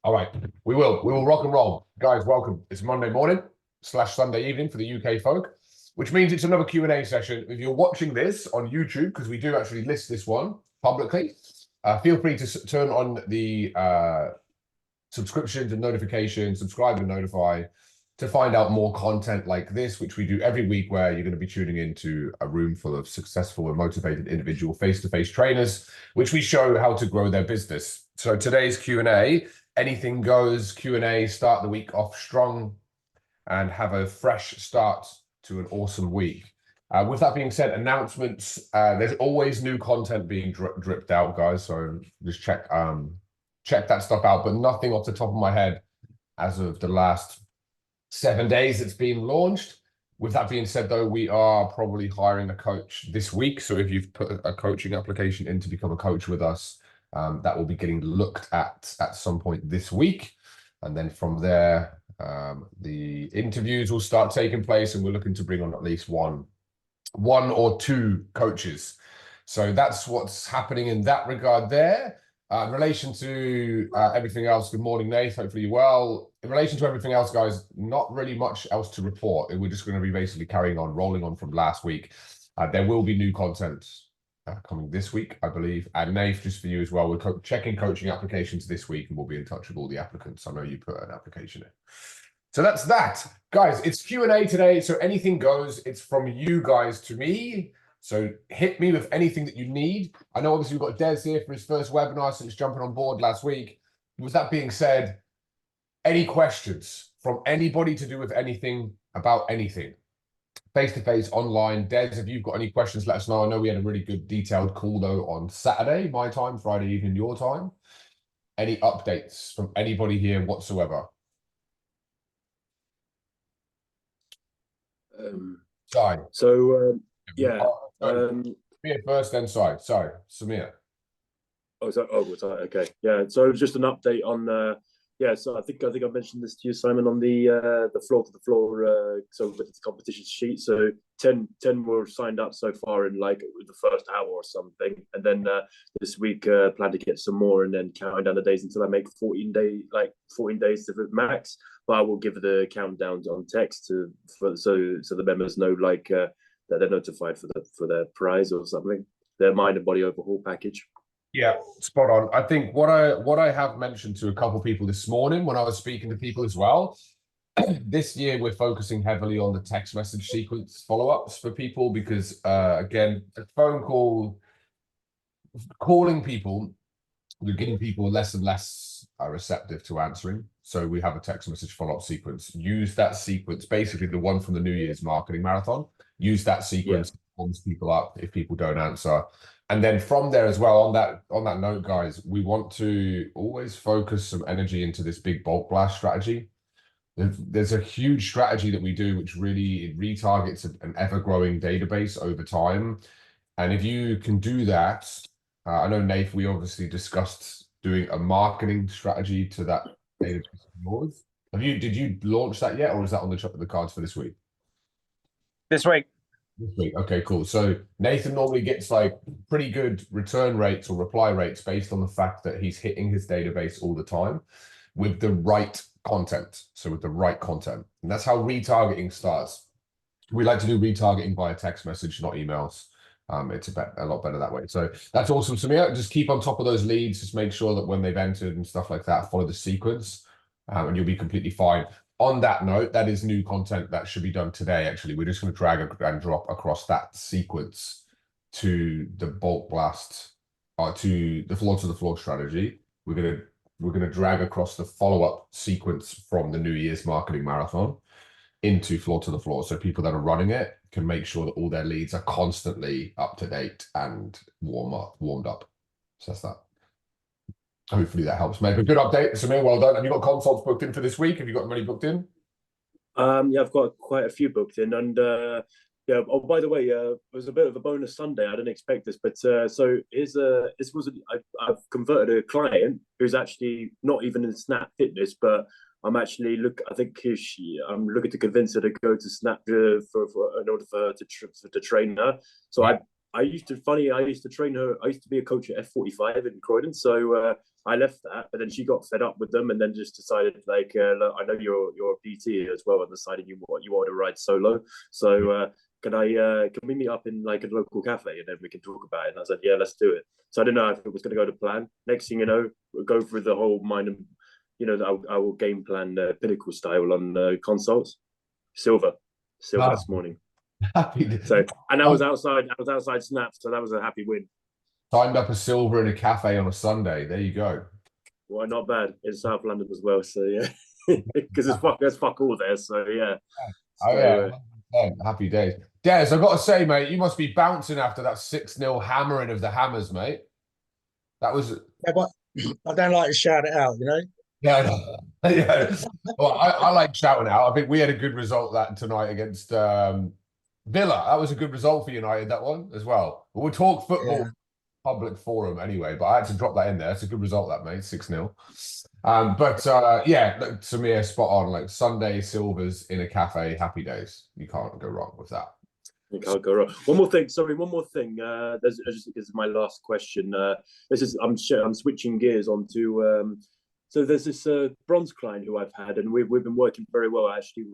All right, we will rock and roll. Guys, welcome. It's Monday morning / Sunday evening for the UK folk, which means it's another Q&A session. If you're watching this on YouTube, because we do actually list this one publicly, feel free to turn on the subscriptions and notifications, subscribe and notify to find out more content like this, which we do every week, where you're going to be tuning into a room full of successful and motivated individual face-to-face trainers, which we show how to grow their business. So today's Q&A, anything goes Q&A, start the week off strong and have a fresh start to an awesome week. With that being said, announcements, there's always new content being dripped out, guys. So just check that stuff out, but nothing off the top of my head as of the last 7 days it's been launched. With that being said, though, we are probably hiring a coach this week. So if you've put a coaching application in to become a coach with us, that will be getting looked at some point this week. And then from there, the interviews will start taking place, and we're looking to bring on at least one or two coaches. So that's what's happening in that regard there. In relation to everything else, good morning, Nate. Hopefully you're well. In relation to everything else, guys, not really much else to report. We're just going to be basically rolling on from last week. There will be new content coming this week, I believe. And Nate, just for you as well, we're checking coaching applications this week, and we'll be in touch with all the applicants. I know you put an application in. So that's that. Guys, it's Q&A today, so anything goes. It's from you guys to me. So hit me with anything that you need. I know obviously we've got Des here for his first webinar since jumping on board last week. With that being said, any questions from anybody to do with anything about anything? Face-to-face, online. Des, if you've got any questions, let us know. I know we had a really good detailed call though on Saturday, my time, Friday evening, your time. Any updates from anybody here whatsoever? Sorry. So yeah. Samir first, then sorry, Samir. Oh, sorry. Oh, sorry. Okay. Yeah. So just an update on yeah. So I think I mentioned this to you, Simon, on the floor to the floor. So with the competition sheet, so 10 were signed up so far in like the first hour or something, and then this week plan to get some more, and then counting down the days until I make 14 days to the max. But I will give the countdowns on text so the members know that they're notified for their prize or something, their mind and body overhaul package. Yeah, spot on. I think what I have mentioned to a couple of people this morning when I was speaking to people as well, this year we're focusing heavily on the text message sequence follow-ups for people because again, a phone call, calling people, we're getting people less and less receptive to answering. So we have a text message follow-up sequence. Use that sequence, basically the one from the New Year's marketing marathon. Use that sequence, warms people up if people don't answer. And then from there as well, on that note, guys, we want to always focus some energy into this big bulk blast strategy. There's a huge strategy that we do, which really retargets an ever-growing database over time. And if you can do that, I know, Nath, we obviously discussed doing a marketing strategy to that database of yours. Did you launch that yet, or is that on the cards for this week? This week. This week. Okay, cool. So Nathan normally gets like pretty good return rates or reply rates based on the fact that he's hitting his database all the time with the right content. So with the right content. And that's how retargeting starts. We like to do retargeting via text message, not emails. It's a lot better that way. So that's awesome. Samir, just keep on top of those leads. Just make sure that when they've entered and stuff like that, follow the sequence and you'll be completely fine. On that note, that is new content that should be done today, actually. We're just going to drag and drop across that sequence to the bulk blast, to the floor to the floor strategy. We're going to drag across the follow-up sequence from the New Year's marketing marathon into floor to the floor. So people that are running it can make sure that all their leads are constantly up to date and warmed up. So that's that. Hopefully that helps, mate. But good update, Samir. Well done. Have you got consults booked in for this week? Have you got many booked in? Yeah, I've got quite a few booked in, and yeah. Oh, by the way, it was a bit of a bonus Sunday. I didn't expect this, but so I've converted a client who's actually not even in Snap Fitness, but I'm actually I'm looking to convince her to go to Snap in order for her to train her. So I used to train her. I used to be a coach at F45 in Croydon, so I left that. But then she got fed up with them, and then just decided, like, look, I know you're a PT as well, and decided you want to ride solo. So can we meet up in like a local cafe, and then we can talk about it? And I said, yeah, let's do it. So I didn't know if it was going to go to plan. Next thing you know, we'll go through the whole mind and I will game plan Pinnacle style on consoles. Silver this morning. Happy. So, and I was outside Snap, so that was a happy win. Signed up a silver in a cafe on a Sunday. There you go. Well, not bad in South London as well. So yeah, because there's fuck all there. So yeah. Oh yeah, happy days. Des, I've got to say, mate, you must be bouncing after that 6-0 hammering of the Hammers, mate. That was. Yeah, but I don't like to shout it out, you know. Yeah, yeah. Well, I like shouting out. I think we had a good result that tonight against Villa. That was a good result for United, that one as well. But we'll talk football public forum anyway, but I had to drop that in there. It's a good result, that, mate. 6-0. Yeah, look, Samir, spot on. Like Sunday silvers in a cafe, happy days. You can't go wrong with that. You can't go wrong. One more thing. Sorry, one more thing. This is my last question. I'm switching gears onto. So there's this bronze client who I've had, and we've been working very well. Actually,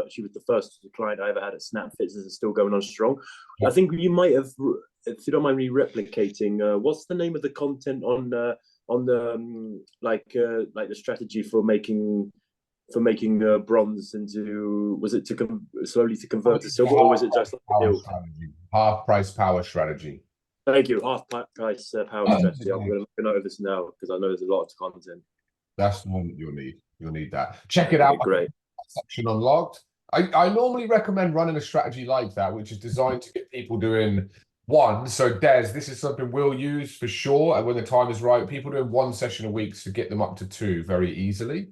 she was the first client I ever had at SnapFits. This is still going on strong. Yeah. I think you might have, if you don't mind me replicating, what's the name of the content on the like the strategy for making bronze into, was it slowly to convert to silver, or was it just like a deal? Half price power strategy. Thank you. Half price power strategy. I'm going to look over this now because I know there's a lot of content. That's the one that you'll need. You'll need that. Check it out. Great. Section unlocked. I normally recommend running a strategy like that, which is designed to get people doing one. So Des, this is something we'll use for sure. And when the time is right, people doing one session a week to get them up to 2 very easily.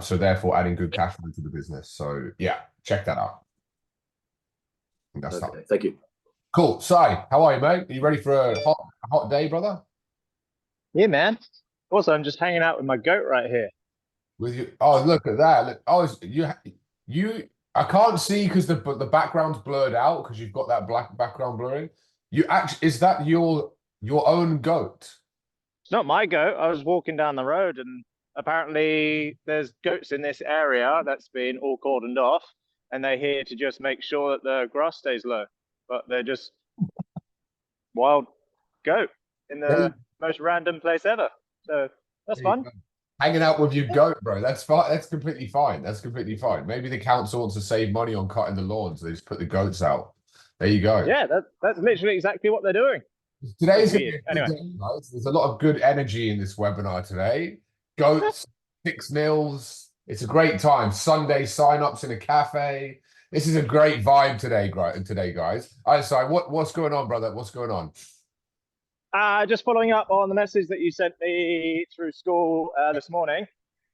So therefore adding good cash flow to the business. So yeah, check that out. That's okay. Thank you. Cool. Sai, how are you, mate? Are you ready for a hot day, brother? Yeah, man. Also, I'm just hanging out with my goat right here. With you? Oh, look at that! Look, oh, you. I can't see because the background's blurred out because you've got that black background blurring. You actually, is that your own goat? It's not my goat. I was walking down the road and apparently there's goats in this area that's been all cordoned off, and they're here to just make sure that the grass stays low. But they're just wild goat in the most random place ever. So that's fun. Hanging out with your goat, bro. That's fine. That's completely fine. That's completely fine. Maybe the council wants to save money on cutting the lawns. So they just put the goats out. There you go. Yeah, that's literally exactly what they're doing. Today's gonna be a good day, guys. There's a lot of good energy in this webinar today. Goats, 6-0s. It's a great time. Sunday sign-ups in a cafe. This is a great vibe today, guys. All right, so what's going on, brother? What's going on? Just following up on the message that you sent me through school this morning.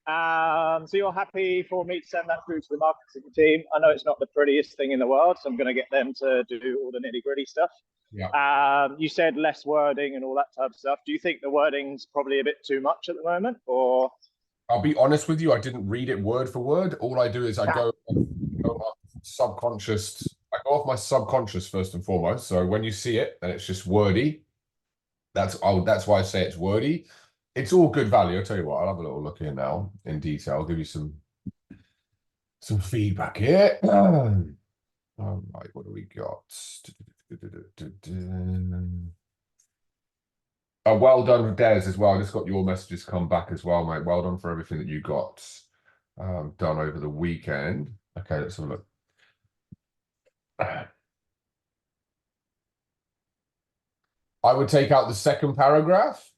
So you're happy for me to send that through to the marketing team? I know it's not the prettiest thing in the world, so I'm going to get them to do all the nitty-gritty stuff. Yeah. You said less wording and all that type of stuff. Do you think the wording's probably a bit too much at the moment, or? I'll be honest with you. I didn't read it word for word. All I do is I go off subconscious. I go off my subconscious first and foremost. So when you see it, then it's just wordy. That's why I say it's wordy. It's all good value. I'll tell you what, I'll have a little look here now in detail. I'll give you some feedback here. All right, what do we got? Well done, Des, as well. I just got your messages come back as well, mate. Well done for everything that you got done over the weekend. Okay, let's have a look. I would take out the second paragraph.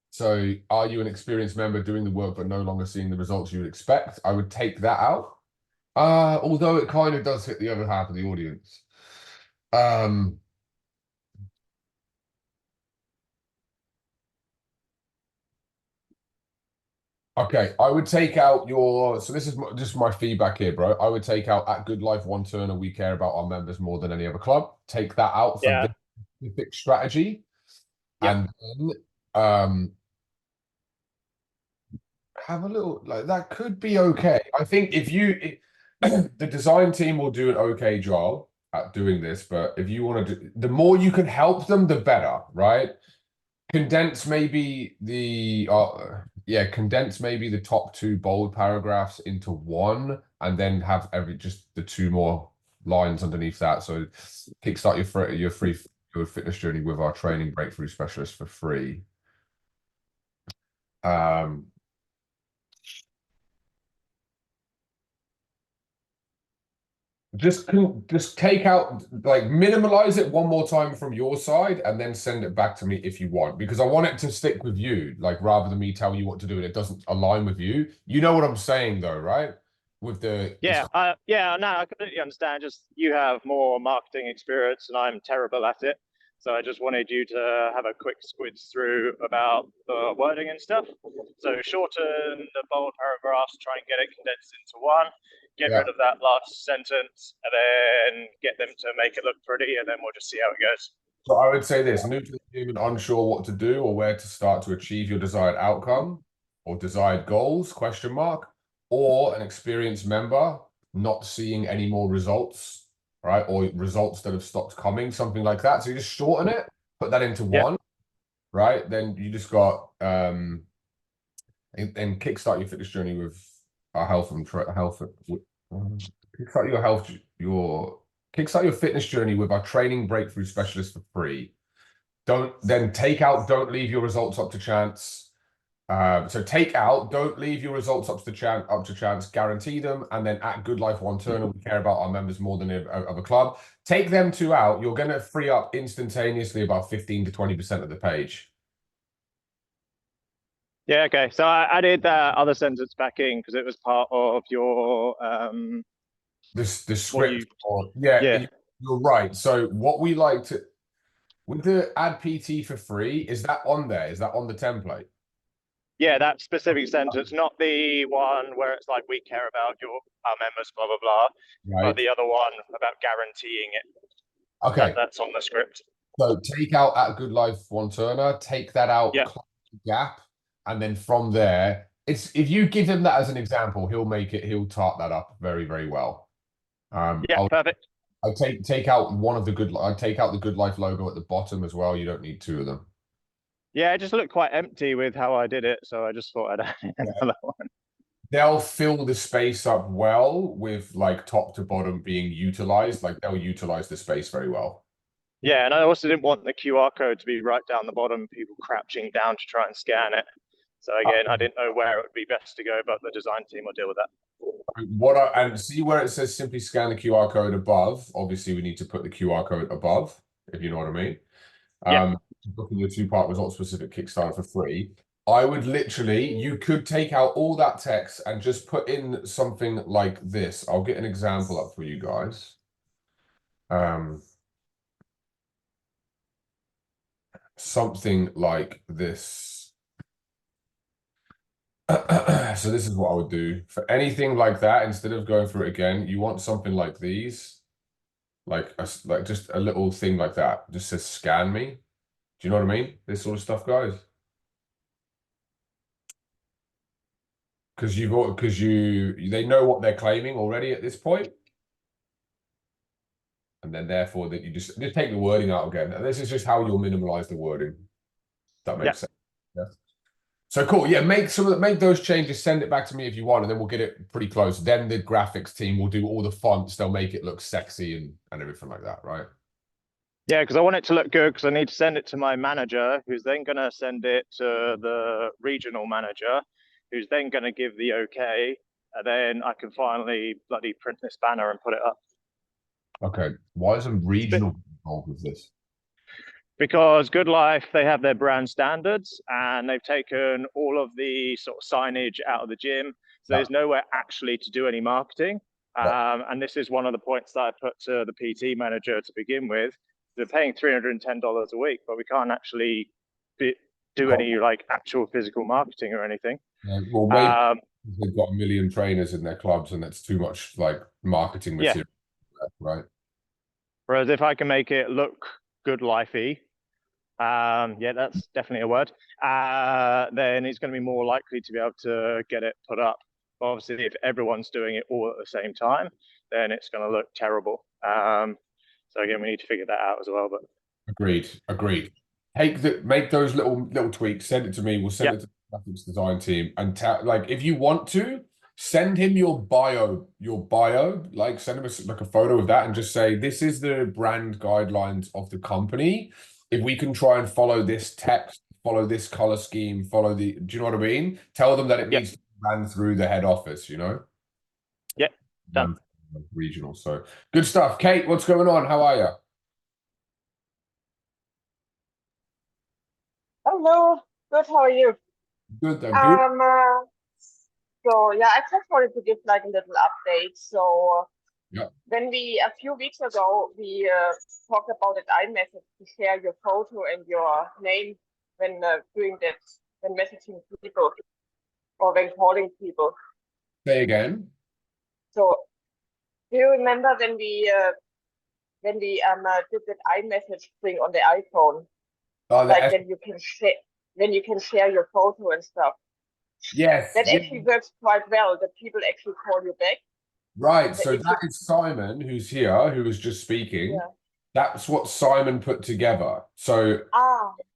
So, are you an experienced member doing the work but no longer seeing the results you would expect? I would take that out. Although it kind of does hit the other half of the audience. Okay, I would take out your, so this is just my feedback here, bro. I would take out at Good Life One Turner, we care about our members more than any other club. Take that out for this specific strategy. And then have a little, like, that could be okay. I think if you, the design team will do an okay job. at doing this, but if you want to do, the more you can help them, the better, right? Condense maybe the condense maybe the top 2 bold paragraphs into one, and then have just the 2 more lines underneath that. So kickstart your fitness journey with our training breakthrough specialist for free. Just take out, like, minimalize it one more time from your side and then send it back to me if you want, because I want it to stick with you, like, rather than me tell you what to do and it doesn't align with you. You know what I'm saying though, right? With the Yeah, no, I completely understand. Just you have more marketing experience and I'm terrible at it. So I just wanted you to have a quick squiz through about the wording and stuff. So shorten the bold paragraphs, try and get it condensed into one, get Yeah. rid of that last sentence, and then get them to make it look pretty, and then we'll just see how it goes. So I would say this: new to the game and unsure what to do or where to start to achieve your desired outcome or desired goals, question mark, or an experienced member not seeing any more results, right? Or results that have stopped coming, something like that. So you just shorten it, put that into Yep. one, right? Then you just got and kickstart your fitness journey with our kickstart your fitness journey with our training breakthrough specialist for free. Don't leave your results up to chance. So take out, don't leave your results up to chance, guarantee them, and then at Good Life One Turner, we care about our members more than of a club. Take them 2 out, you're going to free up instantaneously about 15 to 20% of the page. Yeah, okay. So I added that other sentence back in because it was part of your The script, you're right. So what we like to, with the add PT for free, is that on there? Is that on the template? Yeah, that specific sentence, not the one where it's like we care about our members, blah blah blah, Right. but the other one about guaranteeing it. Okay. That's on the script. So take out at Good Life One Turner, take that out, Yeah. close the gap, and then from there, it's if you give him that as an example, he'll tart that up very, very well. Yeah, perfect. I'll take out I'd take out the Good Life logo at the bottom as well. You don't need 2 of them. Yeah, it just looked quite empty with how I did it, so I just thought I'd add another one. They'll fill the space up well with, like, top to bottom being utilized. Like, they'll utilize the space very well. Yeah, and I also didn't want the QR code to be right down the bottom, people crouching down to try and scan it. So again, I didn't know where it would be best to go, but the design team will deal with that. And see where it says simply scan the QR code above. Obviously, we need to put the QR code above, if you know what I mean. Yeah. Booking your 2-part result specific Kickstarter for free. I would literally, you could take out all that text and just put in something like this. I'll get an example up for you guys. Something like this. So this is what I would do for anything like that. Instead of going through it again, you want something like these, like just a little thing like that. Just says scan me. Do you know what I mean? This sort of stuff, guys. Because they know what they're claiming already at this point. And then therefore that you just take the wording out again. And this is just how you'll minimize the wording. That makes sense. Yeah. So cool. Yeah, make those changes, send it back to me if you want, and then we'll get it pretty close. Then the graphics team will do all the fonts, they'll make it look sexy and everything like that, right? Yeah, because I want it to look good because I need to send it to my manager, who's then going to send it to the regional manager, who's then going to give the okay, and then I can finally bloody print this banner and put it up. Okay. Why isn't regional involved with this? Because Good Life, they have their brand standards and they've taken all of the sort of signage out of the gym. So there's nowhere actually to do any marketing. And this is one of the points that I put to the PT manager to begin with. They're paying $310 a week, but we can't actually do any like actual physical marketing or anything. Yeah, well, maybe they've got 1 million trainers in their clubs and that's too much like marketing material, right? Whereas if I can make it look Good Life-y, yeah, that's definitely a word, then it's going to be more likely to be able to get it put up. But obviously, if everyone's doing it all at the same time, then it's going to look terrible. So again, we need to figure that out as well. But Agreed. Make those little tweaks, send it to me, we'll send Yeah. it to the graphics design team, and like if you want to send him your bio, like send him like a photo of that and just say this is the brand guidelines of the company. If we can try and follow this text, follow this color scheme, follow the, do you know what I mean? Tell them that it Yeah. needs to run through the head office, you know? Yeah, done. Regional. So good stuff. Kate, what's going on? How are you? Hello, good. How are you? Good, I'm good. So yeah, I just wanted to give like a little update. So Yeah. when a few weeks ago, we talked about it iMessage to share your photo and your name when doing that, when messaging people or when calling people. Say again. So do you remember when we did that iMessage thing on the iPhone? Oh, Like when you can share your photo and stuff. yes. That Yeah. actually works quite well, that people actually call you back. Right. So that is Simon, who's here, who was just speaking. Yeah. That's what Simon put together. So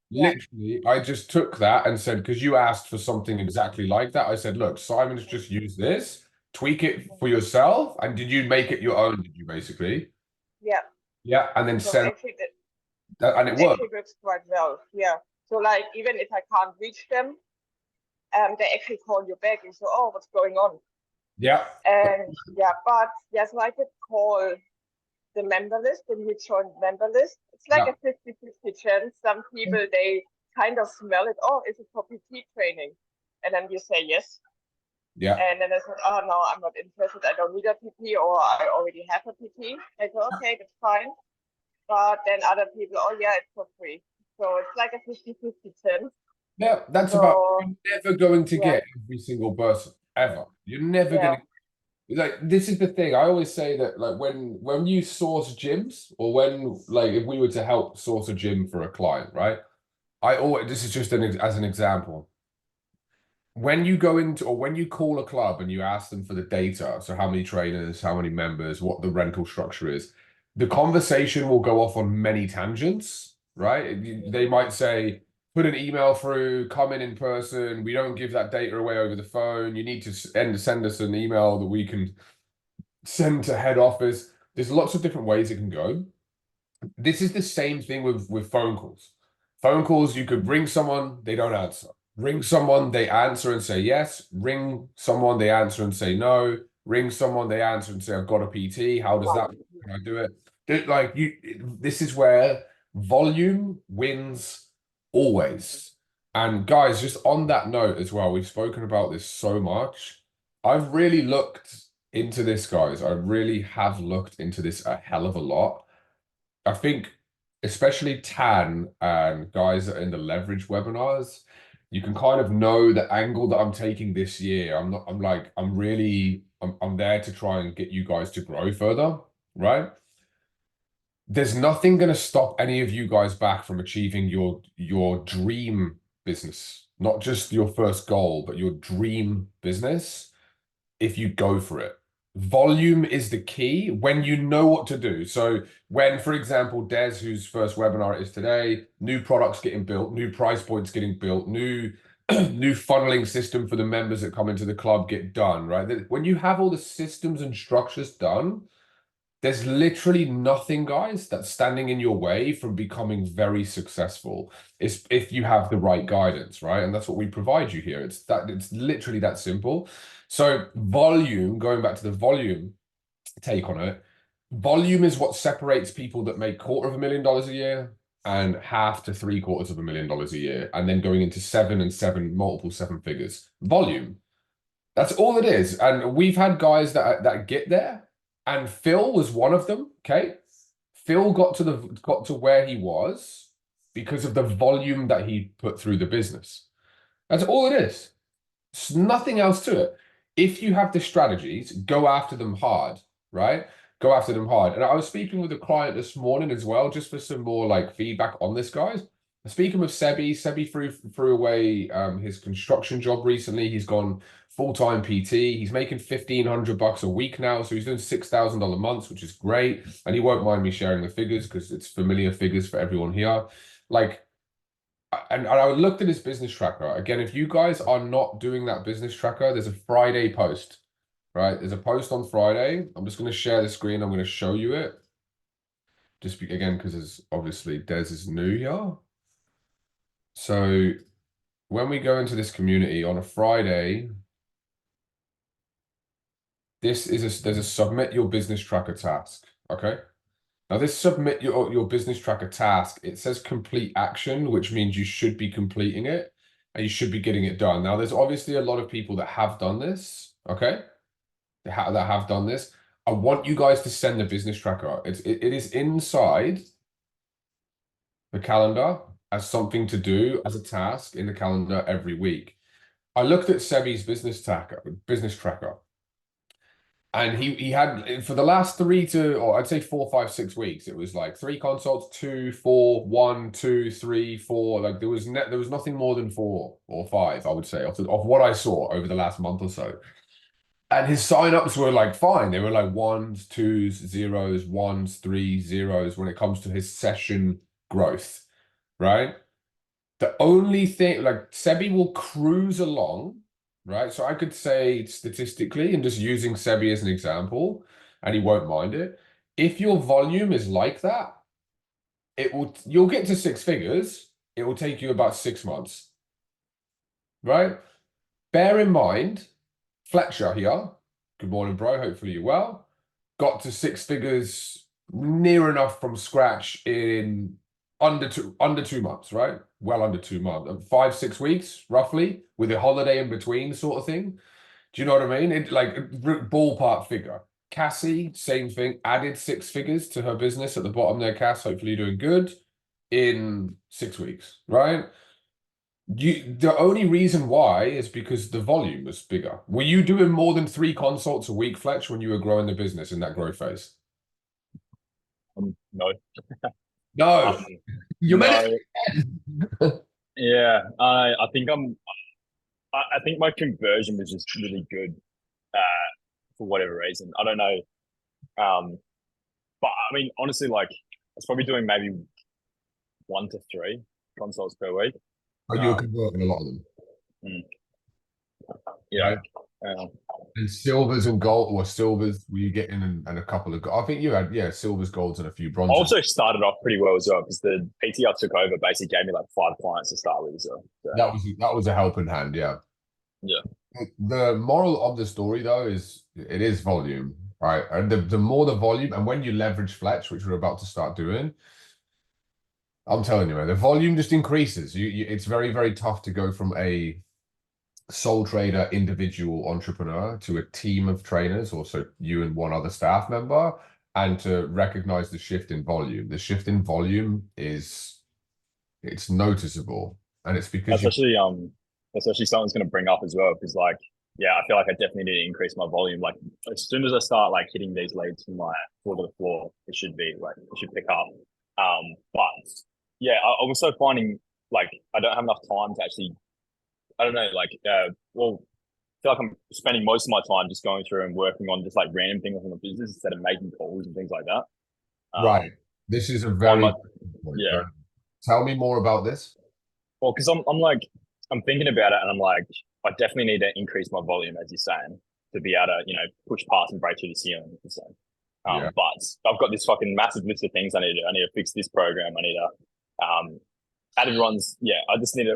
Yeah. literally, I just took that and said, because you asked for something exactly like that, I said, look, Simon's just used this, tweak it for yourself. And did you make it your own, did you basically? Yeah. Yeah. And then So send actually that, and it worked. actually works quite well. Yeah. So like even if I can't reach them, they actually call you back and say, oh, what's going on? Yeah. And so I could call the member list, the new joined member list. It's like a 50-50 chance. Some people, they kind of smell it. Oh, is it for PT training? And then you say yes. Yeah. And then I said, oh, no, I'm not interested. I don't need a PT, or I already have a PT. I go, okay, that's fine. But then other people, oh, yeah, it's for free. So it's like a 50-50 chance. Yeah, that's about, you're never going to get every single person, ever. You're never going to. Like, this is the thing. I always say that, like, when you source gyms, or when, like, if we were to help source a gym for a client, right? This is just as an example. When you go into, or when you call a club and you ask them for the data, so how many trainers, how many members, what the rental structure is, the conversation will go off on many tangents, right? They might say, put an email through, come in person. We don't give that data away over the phone. You need to send us an email that we can send to head office. There's lots of different ways it can go. This is the same thing with phone calls. Phone calls, you could ring someone, they don't answer. Ring someone, they answer and say yes. Ring someone, they answer and say no. Ring someone, they answer and say, I've got a PT. How does that work? Can I do it? Like, this is where volume wins always. And guys, just on that note as well, we've spoken about this so much. I've really looked into this, guys. I really have looked into this a hell of a lot. I think especially Tan and guys that are in the leverage webinars, you can kind of know the angle that I'm taking this year. I'm there to try and get you guys to grow further, right? There's nothing going to stop any of you guys back from achieving your dream business, not just your first goal, but your dream business, if you go for it. Volume is the key when you know what to do. So when, for example, Des, whose first webinar it is today, new products getting built, new price points getting built, new funneling system for the members that come into the club get done, right? When you have all the systems and structures done, there's literally nothing, guys, that's standing in your way from becoming very successful. It's if you have the right guidance, right? And that's what we provide you here. It's literally that simple. So volume, going back to the volume take on it, volume is what separates people that make $250,000 a year and $half to $750,000 a year, and then going into multiple seven figures. Volume. That's all it is. And we've had guys that get there. And Phil was one of them. Okay, Phil got to where he was because of the volume that he put through the business. That's all it is. There's nothing else to it. If you have the strategies, go after them hard, right? Go after them hard. And I was speaking with a client this morning as well, just for some more like feedback on this, guys. Speaking with Sebi threw away his construction job recently. He's gone full-time PT. He's making $1,500 a week now, so he's doing $6,000 months, which is great. And he won't mind me sharing the figures because it's familiar figures for everyone here. Like, and I looked at his business tracker. Again, if you guys are not doing that business tracker, there's a Friday post, right? There's a post on Friday. I'm just going to share the screen. I'm going to show you it. Just again, because it's obviously Des is new here. So when we go into this community on a Friday, there's a submit your business tracker task. Okay. Now this submit your business tracker task, it says complete action, which means you should be completing it and you should be getting it done. Now there's obviously a lot of people that have done this. Okay. That have done this. I want you guys to send the business tracker. It is inside the calendar as something to do as a task in the calendar every week. I looked at Sebi's business tracker, and he had for the last 3 to, or I'd say 4, 5, 6 weeks, it was like 3 consults, 2, 4, 1, 2, 3, 4. Like there was nothing more than 4 or 5, I would say, of what I saw over the last month or so. And his signups were like fine. They were like 1s, 2s, 0s, 1s, 3s, 0s when it comes to his session growth, right? The only thing, like Sebi will cruise along, right? So I could say statistically, and just using Sebi as an example, and he won't mind it. If your volume is like that, you'll get to 6 figures. It will take you about 6 months, right? Bear in mind, Fletcher here, good morning, bro. Hopefully you're well. Got to 6 figures near enough from scratch in under 2 months, right? Well under 2 months, 5, 6 weeks roughly, with a holiday in between, sort of thing. Do you know what I mean? It like ballpark figure. Cassie, same thing. Added 6 figures to her business at the bottom there. Cass, hopefully you're doing good in 6 weeks, right? The only reason why is because the volume was bigger. Were you doing more than 3 consults a week, Fletch, when you were growing the business in that growth phase? No. No. You no. Yeah, I think I think my conversion was just really good for whatever reason. I don't know. But I mean, honestly, like I was probably doing maybe 1 to 3 consults per week. But you were converting a lot of them. Yeah. Right? And silvers and gold, or silvers, were you getting and a couple of, I think you had, yeah, silvers, golds, and a few bronzes. I also started off pretty well as well because the PT I took over basically gave me like 5 clients to start with. So that was a helping hand, yeah. Yeah. The moral of the story though is it is volume, right? And the more the volume, and when you leverage Fletch, which we're about to start doing, I'm telling you, man, the volume just increases. It's very, very tough to go from a sole trader, individual entrepreneur to a team of trainers, also you and 1 other staff member, and to recognize the shift in volume. The shift in volume it's noticeable, and it's because especially something's going to bring up as well because like yeah, I feel like I definitely need to increase my volume. Like as soon as I start like hitting these leads from my floor to the floor, it should pick up. But yeah, I was also finding like I don't have enough time to actually. I don't know, like, well, I feel like I'm spending most of my time just going through and working on just like random things on the business instead of making calls and things like that. Right. This is a very yeah. Tell me more about this. Well, because I'm thinking about it and I'm like, I definitely need to increase my volume, as you're saying, to be able to, push past and break through the ceiling. But I've got this fucking massive list of things I need to fix this program. I need to add everyone's, I just need a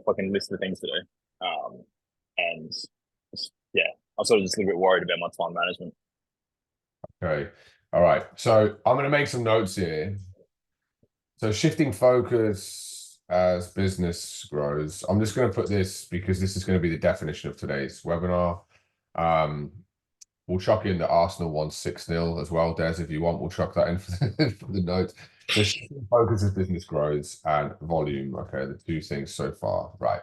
fucking list of things to do. And I'm sort of just a little bit worried about my time management. Okay. All right. So I'm going to make some notes here. So shifting focus as business grows. I'm just going to put this because this is going to be the definition of today's webinar. We'll chuck in the Arsenal won 6-0 as well, Des, if you want. We'll chuck that in for the notes. So shifting focus as business grows and volume. Okay, the 2 things so far. Right.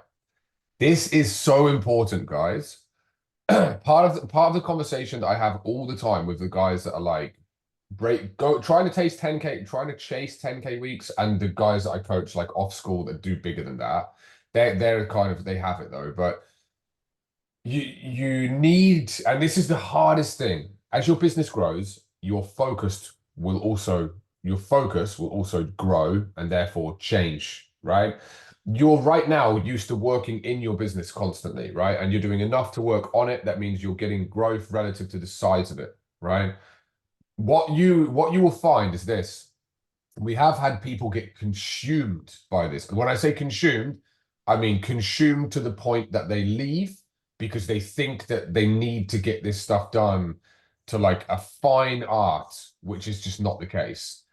This is so important, guys. Part of the conversation that I have all the time with the guys that are like trying to chase 10K weeks, and the guys that I coach like off school that do bigger than that. They're kind of, they have it though, but you need, and this is the hardest thing, as your business grows, your focus will also grow and therefore change, right? You're right now used to working in your business constantly, right? And you're doing enough to work on it. That means you're getting growth relative to the size of it, right? What you will find is this. We have had people get consumed by this. And when I say consumed, I mean consumed to the point that they leave because they think that they need to get this stuff done to like a fine art, which is just not the case.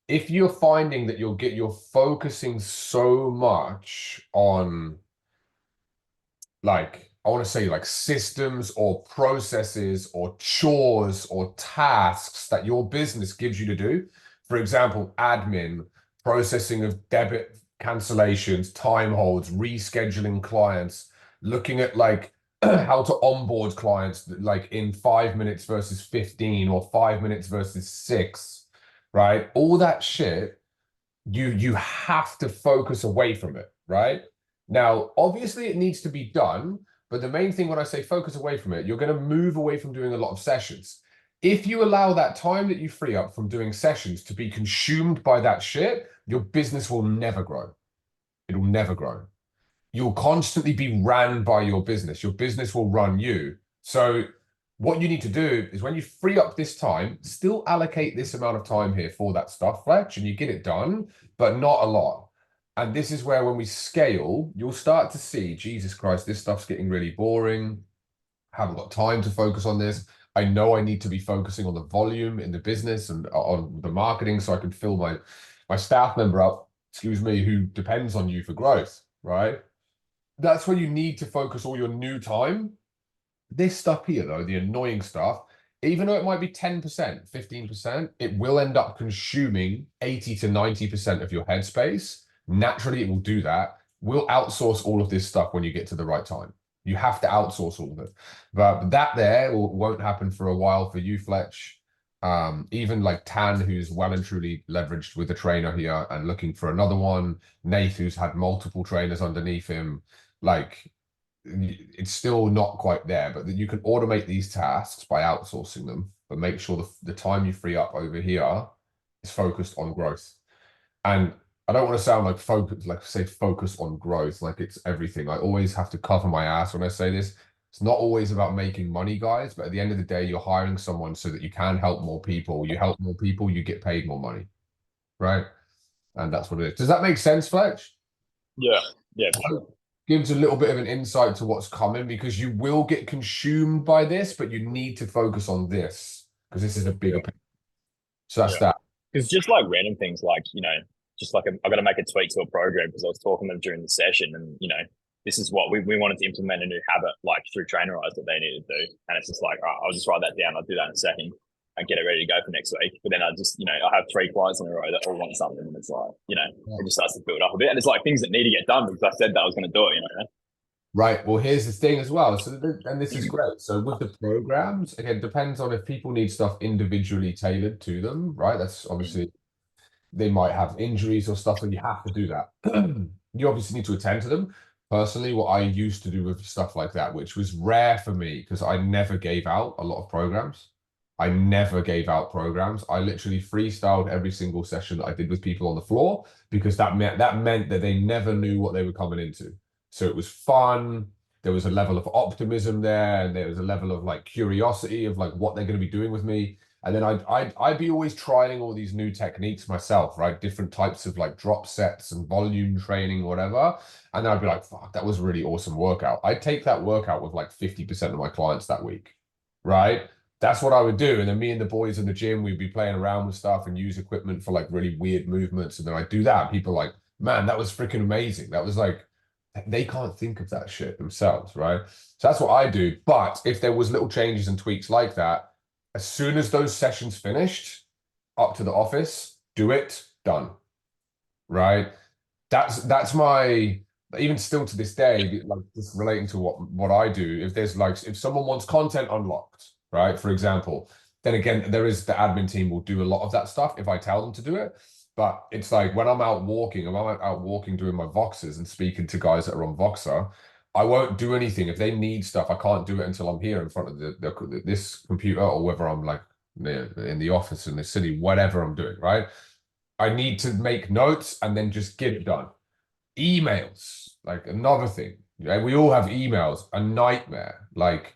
If you're finding that you're focusing so much on, like, I want to say like systems or processes or chores or tasks that your business gives you to do. For example, admin, processing of debit cancellations, time holds, rescheduling clients, looking at like how to onboard clients like in 5 minutes versus 15 or 5 minutes versus 6, right? All that shit, you have to focus away from it, right? Now, obviously it needs to be done, but the main thing when I say focus away from it, you're going to move away from doing a lot of sessions. If you allow that time that you free up from doing sessions to be consumed by that shit, your business will never grow. It'll never grow. You'll constantly be ran by your business. Your business will run you. So what you need to do is when you free up this time, still allocate this amount of time here for that stuff, Fletch, and you get it done, but not a lot. And this is where when we scale, you'll start to see, Jesus Christ, this stuff's getting really boring. I haven't got time to focus on this. I know I need to be focusing on the volume in the business and on the marketing so I can fill my staff member up, excuse me, who depends on you for growth, right? That's when you need to focus all your new time. This stuff here, though, the annoying stuff, even though it might be 10%, 15%, it will end up consuming 80 to 90% of your headspace. Naturally, it will do that. We'll outsource all of this stuff when you get to the right time. You have to outsource all of it. But that there won't happen for a while for you, Fletch. Even like Tan, who's well and truly leveraged with a trainer here and looking for another one. Nath, who's had multiple trainers underneath him. Like, it's still not quite there, but you can automate these tasks by outsourcing them, but make sure the time you free up over here is focused on growth. And I don't want to sound like focus on growth, like it's everything. I always have to cover my ass when I say this. It's not always about making money, guys, but at the end of the day, you're hiring someone so that you can help more people. You help more people, you get paid more money, right? And that's what it is. Does that make sense, Fletch? Yeah, yeah, for sure. Gives a little bit of an insight to what's coming because you will get consumed by this, but you need to focus on this because this is a bigger picture. So that's that. It's just like random things like, just like I got to make a tweak to a program because I was talking to them during the session and, this is what we wanted to implement a new habit like through Trainerize that they needed to do. And it's just like, all right, I'll just write that down. I'll do that in a second and get it ready to go for next week. But then I just, I have 3 clients in a row that all want something and it's like, it just starts to build up a bit. And it's like things that need to get done because I said that I was going to do it, Right. Well, here's the thing as well. So, and this is great. So with the programs, again, depends on if people need stuff individually tailored to them, right? That's obviously, they might have injuries or stuff and you have to do that. You obviously need to attend to them. Personally, what I used to do with stuff like that, which was rare for me because I never gave out a lot of programs. I never gave out programs. I literally freestyled every single session that I did with people on the floor because that meant that they never knew what they were coming into. So it was fun. There was a level of optimism there, and there was a level of like curiosity of like what they're going to be doing with me. And then I'd be always trying all these new techniques myself, right? Different types of like drop sets and volume training, whatever. And then I'd be like, fuck, that was a really awesome workout. I'd take that workout with like 50% of my clients that week, right? That's what I would do. And then me and the boys in the gym, we'd be playing around with stuff and use equipment for like really weird movements. And then I'd do that. And people are like, man, that was freaking amazing. That was like, they can't think of that shit themselves, right? So that's what I do. But if there was little changes and tweaks like that, as soon as those sessions finished, up to the office, do it, done, right? That's my, even still to this day, like just relating to what I do, if someone wants content unlocked, right, for example, then again, there is the admin team will do a lot of that stuff if I tell them to do it. But it's like when I'm out walking doing my Voxers and speaking to guys that are on Voxer, I won't do anything. If they need stuff, I can't do it until I'm here in front of this computer, or whether I'm like in the office in the city, whatever I'm doing, right? I need to make notes and then just get it done. Emails, like another thing. We all have emails, a nightmare. Like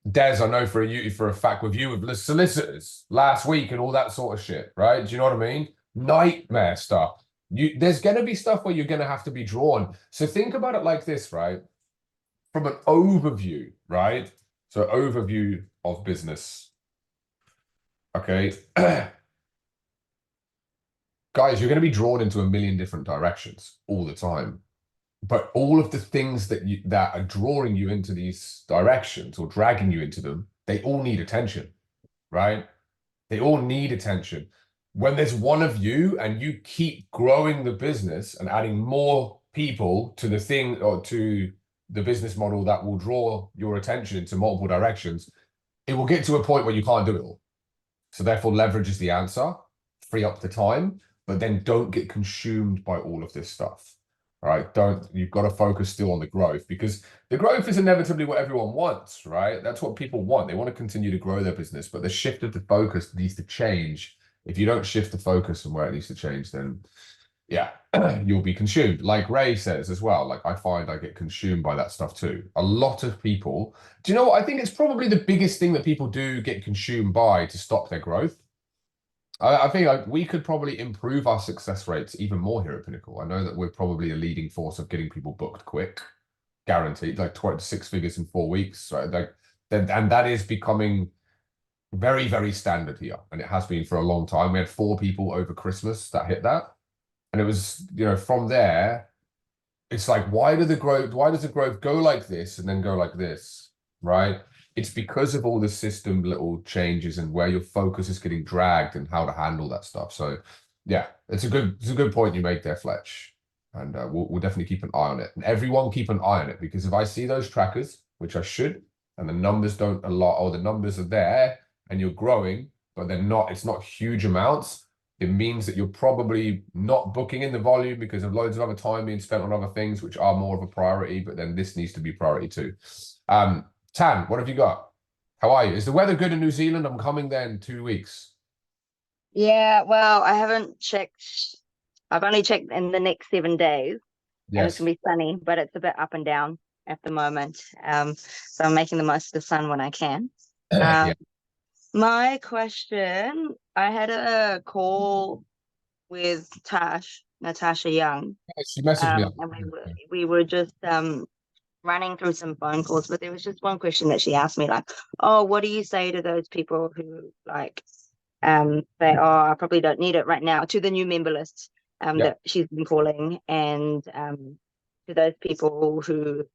Des, I know for a fact with you with the solicitors last week and all that sort of shit, right? Do you know what I mean? Nightmare stuff. There's gonna be stuff where you're gonna have to be drawn. So think about it like this, right? From an overview, right? So overview of business. Okay. Guys, you're going to be drawn into a million different directions all the time. But all of the things that are drawing you into these directions or dragging you into them, they all need attention, right? They all need attention. When there's one of you and you keep growing the business and adding more people to the thing or to the business model that will draw your attention into multiple directions, it will get to a point where you can't do it all. So therefore, leverage is the answer. Free up the time, but then don't get consumed by all of this stuff. All right, you've got to focus still on the growth, because the growth is inevitably what everyone wants, right? That's what people want. They want to continue to grow their business, but the shift of the focus needs to change. If you don't shift the focus and where it needs to change, then yeah, you'll be consumed. Like Ray says as well, like I find I get consumed by that stuff too. A lot of people, do you know what? I think it's probably the biggest thing that people do get consumed by to stop their growth. I think like we could probably improve our success rates even more here at Pinnacle. I know that we're probably a leading force of getting people booked quick, guaranteed, like 6 figures in 4 weeks. Right? Like, and that is becoming very, very standard here, and it has been for a long time. We had 4 people over Christmas that hit that, and it was, you know, from there, it's like, why does the growth go like this and then go like this, right? It's because of all the system little changes and where your focus is getting dragged and how to handle that stuff. So yeah, it's a good point you make there, Fletch. And we'll definitely keep an eye on it. And everyone keep an eye on it, because if I see those trackers, which I should, and the numbers don't or the numbers are there and you're growing, but it's not huge amounts, it means that you're probably not booking in the volume because of loads of other time being spent on other things, which are more of a priority, but then this needs to be priority too. Tan, what have you got? How are you? Is the weather good in New Zealand? I'm coming there in 2 weeks. Yeah, well, I haven't checked. I've only checked in the next 7 days, and it's Yes. gonna be sunny, but it's a bit up and down at the moment. So I'm making the most of the sun when I can. Yeah. My question, I had a call with Natasha Young, She messaged me. and we were just running through some phone calls, but there was just one question that she asked me, like, oh, what do you say to those people who like say, oh, I probably don't need it right now, to the new member lists that she's been calling, and to those people who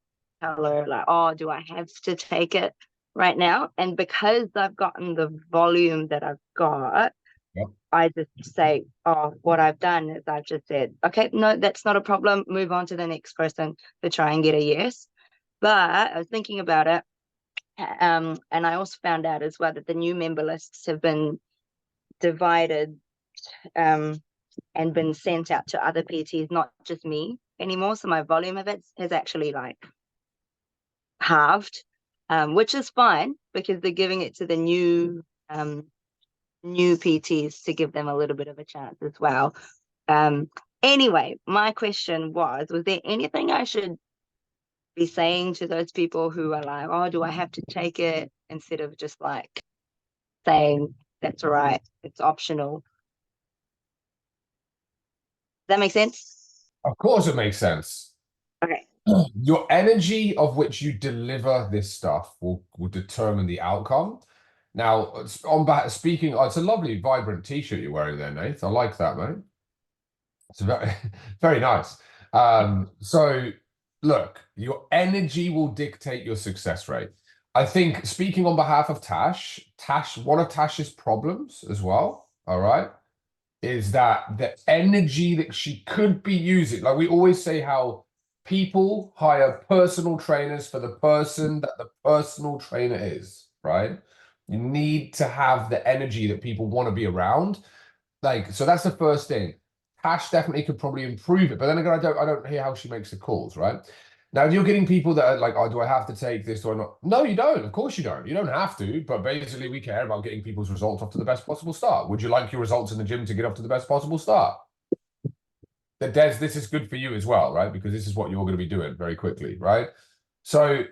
tell her like, oh, do I have to take it right now? And because I've gotten the volume that I've got, I just say, oh, what I've done is I've just said, okay, no, that's not a problem, move on to the next person to try and get a yes. But I was thinking about it, and I also found out as well that the new member lists have been divided and been sent out to other PTs, not just me anymore. So my volume of it has actually like halved, which is fine because they're giving it to the new PTs to give them a little bit of a chance as well. Anyway, my question was there anything I should be saying to those people who are like, oh, do I have to take it, instead of just like saying that's all right, it's optional? Does that make sense? Of course it makes sense. Okay. Your energy of which you deliver this stuff will determine the outcome. Now, speaking, it's a lovely, vibrant t-shirt you're wearing there, Nate. I like that, mate. It's very, very nice. So look, your energy will dictate your success rate. I think, speaking on behalf of Tash, one of Tash's problems as well, all right, is that the energy that she could be using, like we always say how people hire personal trainers for the person that the personal trainer is, right? You need to have the energy that people want to be around. Like, so that's the first thing. Tash definitely could probably improve it, but then again, I don't hear how she makes the calls, right? Now you're getting people that are like, oh, do I have to take this or not? No, you don't. Of course you don't. You don't have to, but basically we care about getting people's results off to the best possible start. Would you like your results in the gym to get off to the best possible start? That Des, this is good for you as well, right? Because this is what you're going to be doing very quickly, right? So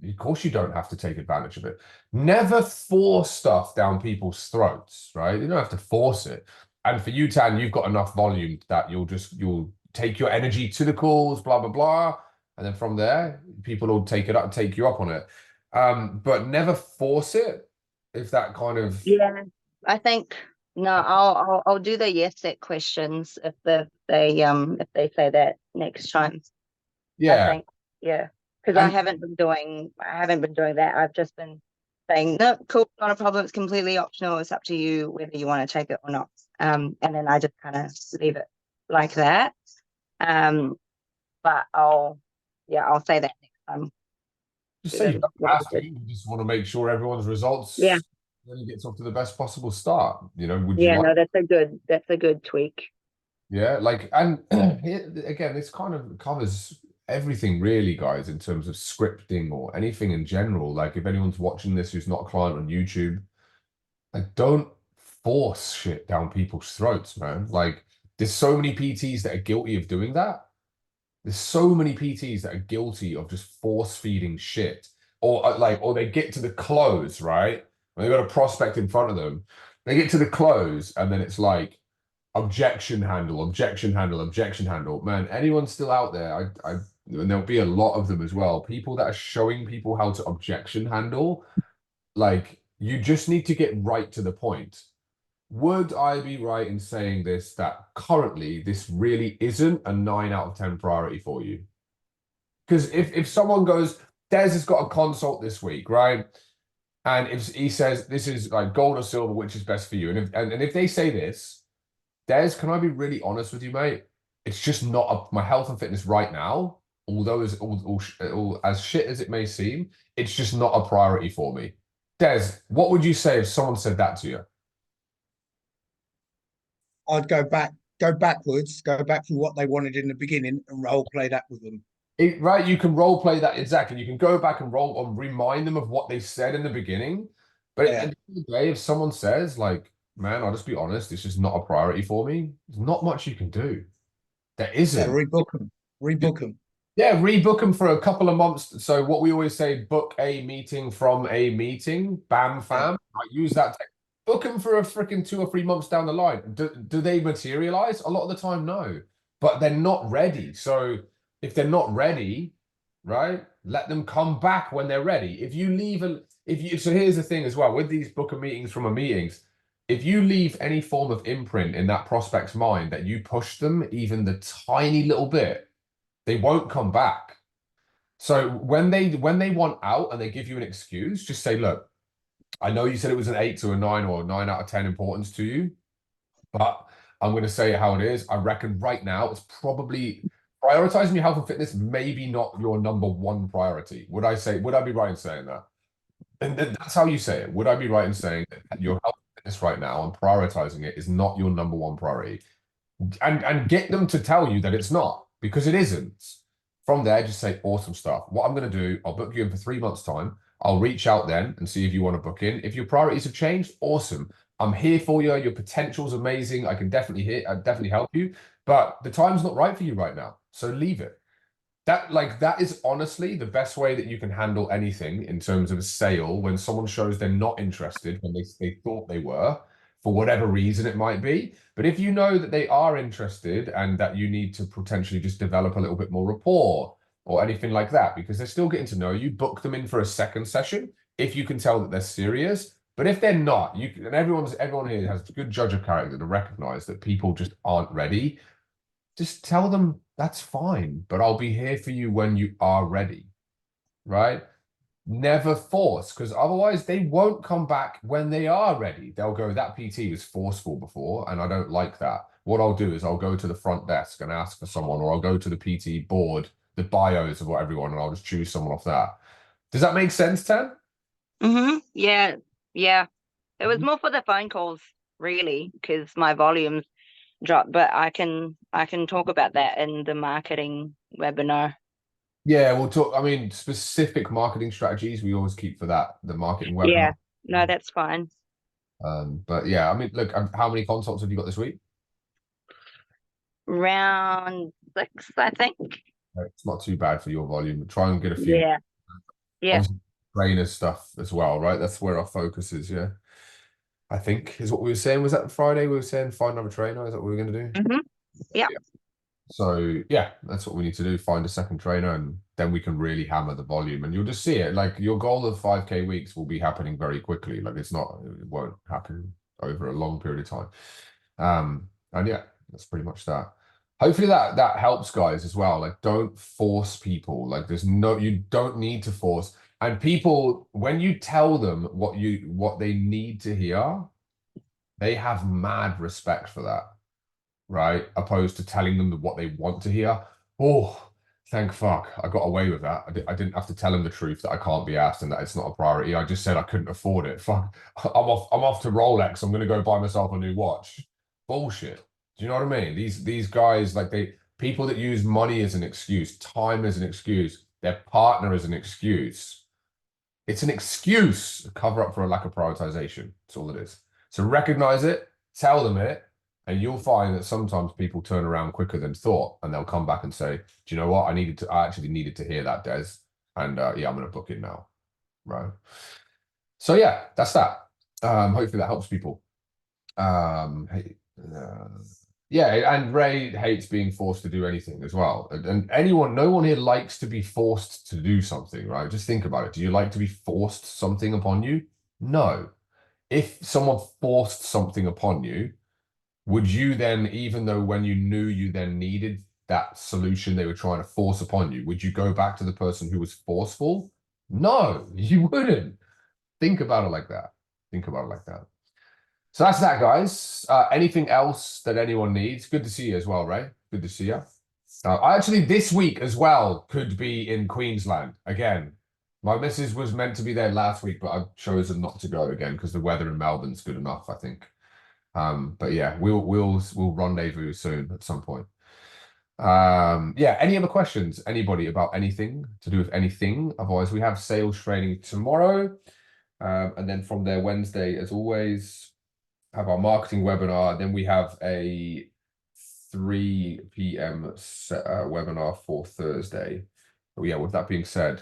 of course you don't have to take advantage of it. Never force stuff down people's throats, right? You don't have to force it. And for you, Tan, you've got enough volume that you'll take your energy to the calls, blah, blah, blah. And then from there, people will take it up, take you up on it. But never force it if that kind of... Yeah, I think, no, I'll do the yes set questions if they say that next time. Yeah. I think, yeah. Because I haven't been doing that. I've just been saying, no, cool, not a problem. It's completely optional. It's up to you whether you want to take it or not. And then I just kind of leave it like that. But I'll say that next time. Just say you don't have to. You just want to make sure everyone's results really gets off to the best possible start. You know, would you like... no, that's a good tweak. Yeah, like, and again, this kind of covers everything really, guys, in terms of scripting or anything in general. Like, if anyone's watching this who's not a client on YouTube, like, don't force shit down people's throats, man. Like, there's so many PTs that are guilty of doing that. There's so many PTs that are guilty of just force feeding shit, or they get to the close, right? When they've got a prospect in front of them, they get to the close, and then it's like objection handle, objection handle, objection handle. Man, anyone still out there? And there'll be a lot of them as well. People that are showing people how to objection handle. Like, you just need to get right to the point. Would I be right in saying this, that currently this really isn't a 9 out of 10 priority for you? Because if someone goes, Des has got a consult this week, right? And if he says this is like gold or silver, which is best for you? And if they say this, Des, can I be really honest with you, mate? It's just not my health and fitness right now, although as shit as it may seem, it's just not a priority for me. Des, what would you say if someone said that to you? I'd go backwards, go back through what they wanted in the beginning and role play that with them. Right, you can role play that, exactly. You can go back and remind them of what they said in the beginning. But at the end of the day, if someone says, like, man, I'll just be honest, it's just not a priority for me, there's not much you can do. There isn't. Yeah, rebook them. Yeah, rebook them for a couple of months. So what we always say, book a meeting from a meeting, bam, fam. I use that. Book them for a freaking 2 or 3 months down the line. Do they materialize? A lot of the time, no. But they're not ready. So if they're not ready, right, let them come back when they're ready. If you leave so here's the thing as well, with these booker meetings from a meetings, if you leave any form of imprint in that prospect's mind that you push them even the tiny little bit, they won't come back. So when they want out and they give you an excuse, just say, look, I know you said it was an 8 to a 9 or 9 out of 10 importance to you, but I'm going to say it how it is. I reckon right now it's probably prioritizing your health and fitness, maybe not your #1 priority. Would I be right in saying that? And that's how you say it. Would I be right in saying that your health and fitness right now and prioritizing it is not your #1 priority? And get them to tell you that it's not, because it isn't. From there, just say, awesome stuff. What I'm going to do, I'll book you in for 3 months' time. I'll reach out then and see if you want to book in. If your priorities have changed, awesome. I'm here for you. Your potential's amazing. I can definitely help you. But the time's not right for you right now. So leave it. That is honestly the best way that you can handle anything in terms of a sale, when someone shows they're not interested when they thought they were, for whatever reason it might be. But if you know that they are interested and that you need to potentially just develop a little bit more rapport or anything like that, because they're still getting to know you, book them in for a second session if you can tell that they're serious. But if they're not, and everyone here has a good judge of character to recognize that people just aren't ready. Just tell them that's fine, but I'll be here for you when you are ready, right? Never force, because otherwise they won't come back when they are ready. They'll go, that PT was forceful before, and I don't like that. What I'll do is I'll go to the front desk and ask for someone, or I'll go to the PT board, the bios of everyone, and I'll just choose someone off that. Does that make sense, Tan? Yeah. It was more for the phone calls, really, because my volumes dropped. But I can talk about that in the marketing webinar. Yeah, we'll talk. I mean, specific marketing strategies we always keep for that, the marketing Yeah, webinar. no, that's fine. But yeah, I mean, look, how many consults have you got this week? Round 6, I think. It's not too bad for your volume. Try and get a few. Yeah, yeah. Obviously, trainer stuff as well, right? That's where our focus is. Yeah, I think is what we were saying. Was that Friday? We were saying find another trainer. Is that what we were going to do? Mm-hmm. Yeah. So yeah, that's what we need to do. Find a second trainer, and then we can really hammer the volume. And you'll just see it. Like your goal of 5K weeks will be happening very quickly. Like it won't happen over a long period of time. And yeah, that's pretty much that. Hopefully that helps guys as well. Like don't force people. Like you don't need to force. And people, when you tell them what they need to hear, they have mad respect for that, right? Opposed to telling them what they want to hear. Oh, thank fuck, I got away with that. I didn't have to tell them the truth that I can't be asked and that it's not a priority. I just said I couldn't afford it. Fuck, I'm off to Rolex. I'm gonna go buy myself a new watch. Bullshit. Do you know what I mean? These guys, like people that use money as an excuse, time as an excuse, their partner as an excuse. It's an excuse to cover up for a lack of prioritization. That's all it is. So recognize it, tell them it, and you'll find that sometimes people turn around quicker than thought, and they'll come back and say, "Do you know what? I actually needed to hear that, Des, and yeah, I'm going to book it now." Right. So yeah, that's that. Hopefully that helps people. Yeah, and Ray hates being forced to do anything as well. And no one here likes to be forced to do something, right? Just think about it. Do you like to be forced something upon you? No. If someone forced something upon you, would you then, even though when you knew you then needed that solution they were trying to force upon you, would you go back to the person who was forceful? No, you wouldn't. Think about it like that. Think about it like that. So that's that, guys. Anything else that anyone needs? Good to see you as well, Ray. Good to see you. Actually, this week as well could be in Queensland again. My missus was meant to be there last week, but I've chosen not to go again because the weather in Melbourne's good enough, I think. But yeah, we'll rendezvous soon at some point. Yeah, any other questions? Anybody about anything to do with anything? Otherwise, we have sales training tomorrow. And then from there, Wednesday, as always, have our marketing webinar. Then we have a 3 p.m. webinar for Thursday. But yeah, with that being said,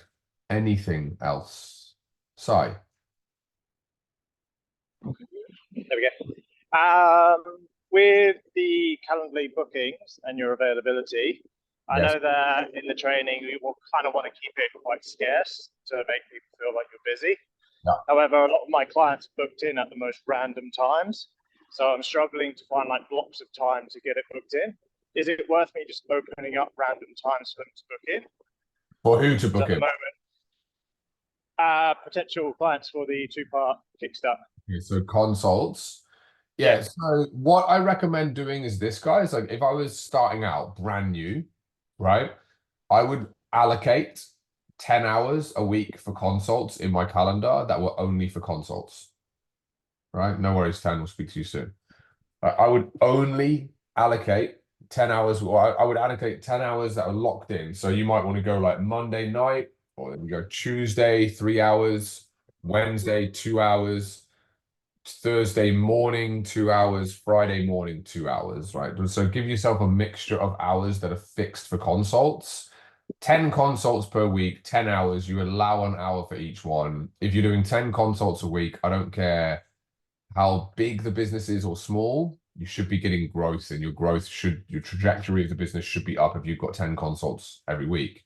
anything else? Sai. There we go. With the Calendly bookings and your availability, I Yes. know that in the training you will kind of want to keep it quite scarce to make people feel like you're busy. Yeah. However, a lot of my clients booked in at the most random times, so I'm struggling to find like blocks of time to get it booked in. Is it worth me just opening up random times for them to book in? For who to book At the in? moment, potential clients for the 2-part kickstart. Okay, so consults. Yeah, so what I recommend doing is this, guys. Like if I was starting out brand new, right, I would allocate 10 hours a week for consults in my calendar that were only for consults. Right? No worries, 10. We'll speak to you soon. I would only allocate 10 hours, or I would allocate 10 hours that are locked in. So you might want to go like Monday night, or then we go Tuesday, 3 hours, Wednesday, 2 hours, Thursday morning, 2 hours, Friday morning, 2 hours, right? So give yourself a mixture of hours that are fixed for consults. 10 consults per week, 10 hours. You allow an hour for each one. If you're doing 10 consults a week, I don't care how big the business is or small, you should be getting growth, and your trajectory of the business should be up if you've got 10 consults every week.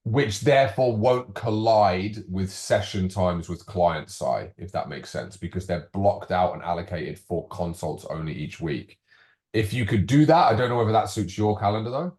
Which therefore won't collide with session times with client side, if that makes sense, because they're blocked out and allocated for consults only each week. If you could do that, I don't know whether that suits your calendar though.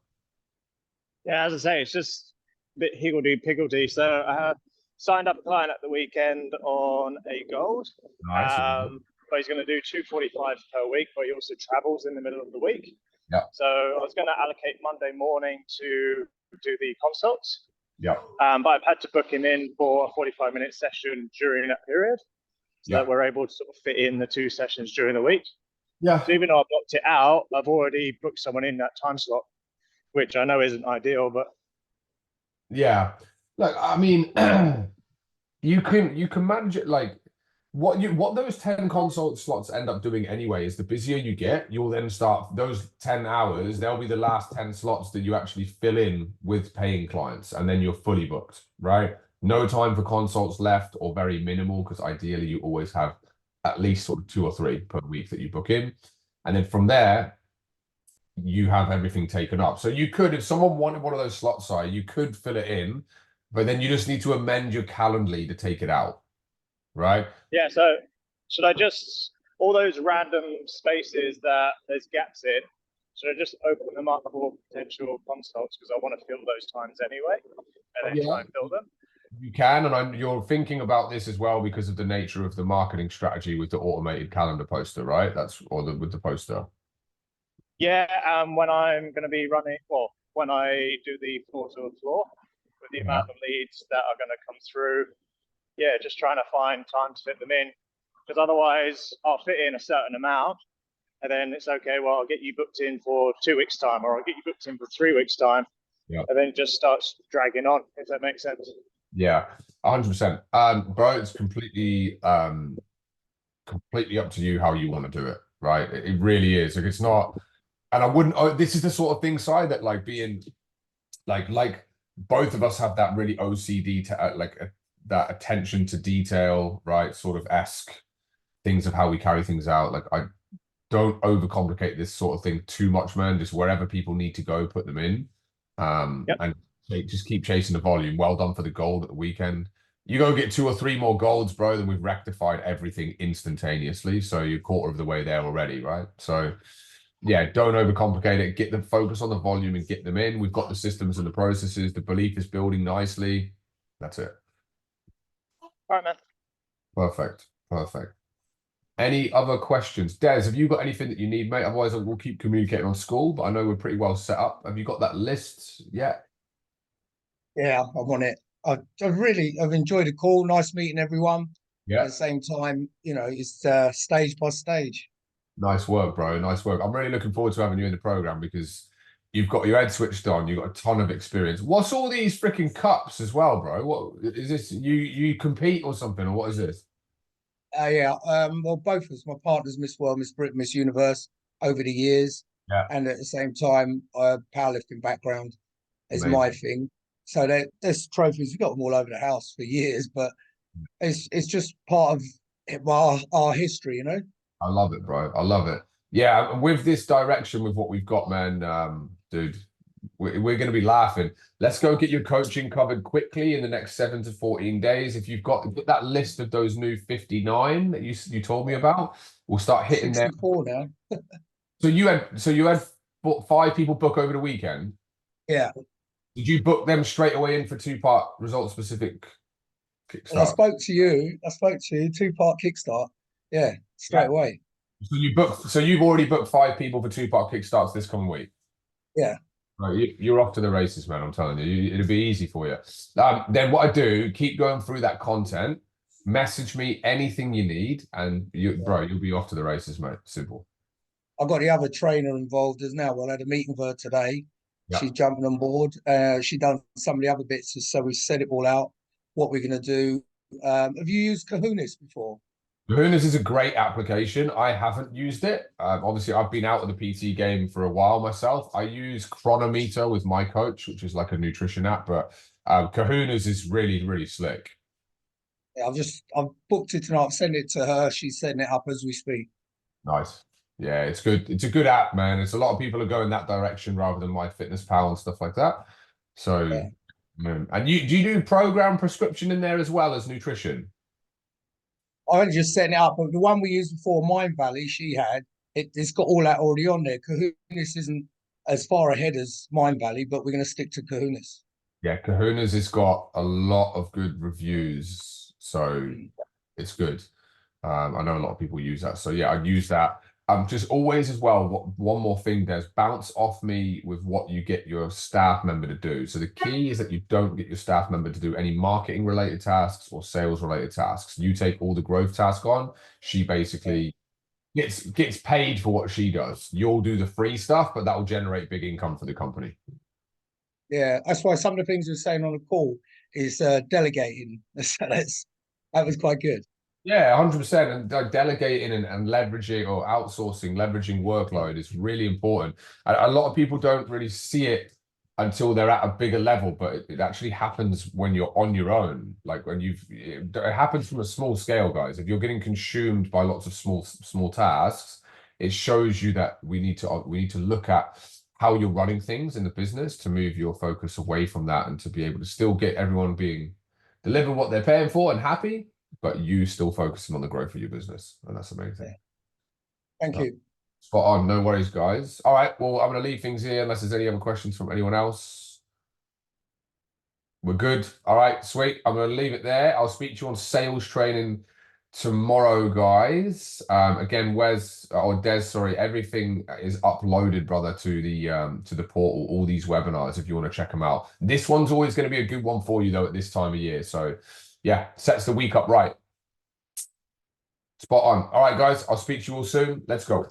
Yeah, as I say, it's just a bit higgledy-piggledy. So I signed up a client at the weekend on a gold. Nice. But he's going to do 245 per week, but he also travels in the middle of the week. Yeah. So I was going to allocate Monday morning to do the consults. Yeah. But I've had to book him in for a 45-minute session during that period, so that we're able to sort of fit in the 2 sessions during the week. Yeah. So even though I blocked it out, I've already booked someone in that time slot, which I know isn't ideal, but Yeah. Look, I mean, you can manage it like what those 10 consult slots end up doing anyway is the busier you get, you'll then start those 10 hours, they'll be the last 10 slots that you actually fill in with paying clients, and then you're fully booked, right? No time for consults left, or very minimal, because ideally you always have at least sort of 2 or 3 per week that you book in. And then from there, you have everything taken up. So you could, if someone wanted one of those slots, you could fill it in, but then you just need to amend your Calendly to take it out, right? Yeah, so should I just, all those random spaces that there's gaps in, should I just open them up for potential consults, because I want to fill those times anyway, and then try and fill them? You can, and you're thinking about this as well because of the nature of the marketing strategy with the automated calendar poster, right? With the poster. Yeah, when I'm going to be running, well, when I do the floor to floor, with the amount of leads that are going to come through, yeah, just trying to find time to fit them in, because otherwise I'll fit in a certain amount, and then it's okay, well, I'll get you booked in for 2 weeks time, or I'll get you booked in for 3 weeks time, and then it just starts dragging on, if that makes sense. Yeah, 100%. Bro, it's completely up to you how you want to do it, right? It really is. Like, it's not, and I wouldn't, this is the sort of thing, Si, that like being like both of us have that really OCD to that attention to detail, right? Sort of esque things of how we carry things out. Like, I don't overcomplicate this sort of thing too much, man. Just wherever people need to go, put them in. And just keep chasing the volume. Well done for the gold at the weekend. You go get 2 or 3 more golds, bro, then we've rectified everything instantaneously. So you're 1/4 of the way there already, right? So yeah, don't overcomplicate it. Get them focus on the volume and get them in. We've got the systems and the processes. The belief is building nicely. That's it. All right, man. Perfect. Perfect. Any other questions? Des, have you got anything that you need, mate? Otherwise, we'll keep communicating on school, but I know we're pretty well set up. Have you got that list yet? Yeah, I'm on it. I've enjoyed the call. Nice meeting everyone. Yeah. At the same time, it's stage by stage. Nice work, bro. Nice work. I'm really looking forward to having you in the program because you've got your head switched on. You've got a ton of experience. What's all these freaking cups as well, bro? What is this? You compete or something, or what is this? Yeah. Well, both of us. My partner's Miss World, Miss Britain, Miss Universe over the years. Yeah. And at the same time, powerlifting background is my thing. So there's trophies. We've got them all over the house for years, but it's just part of our history, I love it, bro. I love it. Yeah, with this direction, with what we've got, man, dude, we're going to be laughing. Let's go get your coaching covered quickly in the next 7 to 14 days. If you've got that list of those new 59 that you told me about, we'll start hitting them. 64 now. So you had 5 people book over the weekend? Yeah. Did you book them straight away in for 2-part result specific kickstart? Well, I spoke to you, 2-part kickstart. Yeah, straight away. So you've already booked 5 people for 2-part kickstarts this coming week? Yeah. Right, you're off to the races, man. I'm telling you, it'll be easy for you. Then what I do, keep going through that content. Message me anything you need, and you'll be off to the races, mate. Simple. I've got the other trainer involved as now. Well, I had a meeting with her today. Yeah. She's jumping on board. She done some of the other bits, so we set it all out. What we're going to do. Have you used Kahunas before? Kahunas is a great application. I haven't used it. Obviously, I've been out of the PT game for a while myself. I use Chronometer with my coach, which is like a nutrition app, but Kahunas is really, really slick. Yeah, I've booked it tonight. I've sent it to her. She's setting it up as we speak. Nice. Yeah, it's good. It's a good app, man. It's a lot of people are going that direction rather than MyFitnessPal and stuff like that. So, yeah. And do you do program prescription in there as well as nutrition? I only just setting it up, but the one we used before, Mind Valley, it's got all that already on there. Kahunas isn't as far ahead as Mind Valley, but we're going to stick to Kahunas. Yeah, Kahunas has got a lot of good reviews, so it's good. I know a lot of people use that, so yeah, I use that. Just always as well, one more thing, Des, bounce off me with what you get your staff member to do. So the key is that you don't get your staff member to do any marketing related tasks or sales related tasks. You take all the growth task on. She basically gets paid for what she does. You'll do the free stuff, but that will generate big income for the company. Yeah, that's why some of the things we were saying on the call is delegating. So that was quite good. Yeah, 100%. And like delegating and leveraging or outsourcing, leveraging workload is really important. A lot of people don't really see it until they're at a bigger level, but it actually happens when you're on your own. Like when it happens from a small scale, guys. If you're getting consumed by lots of small tasks, it shows you that we need to look at how you're running things in the business to move your focus away from that and to be able to still get everyone deliver what they're paying for and happy, but you still focusing on the growth of your business. And that's amazing. Thank you. Spot on. No worries, guys. All right. Well, I'm going to leave things here unless there's any other questions from anyone else. We're good. All right. Sweet. I'm going to leave it there. I'll speak to you on sales training tomorrow, guys. Again, Des, sorry, everything is uploaded, brother, to the portal, all these webinars, if you want to check them out. This one's always going to be a good one for you, though, at this time of year. So yeah, sets the week up right. Spot on. All right, guys, I'll speak to you all soon. Let's go.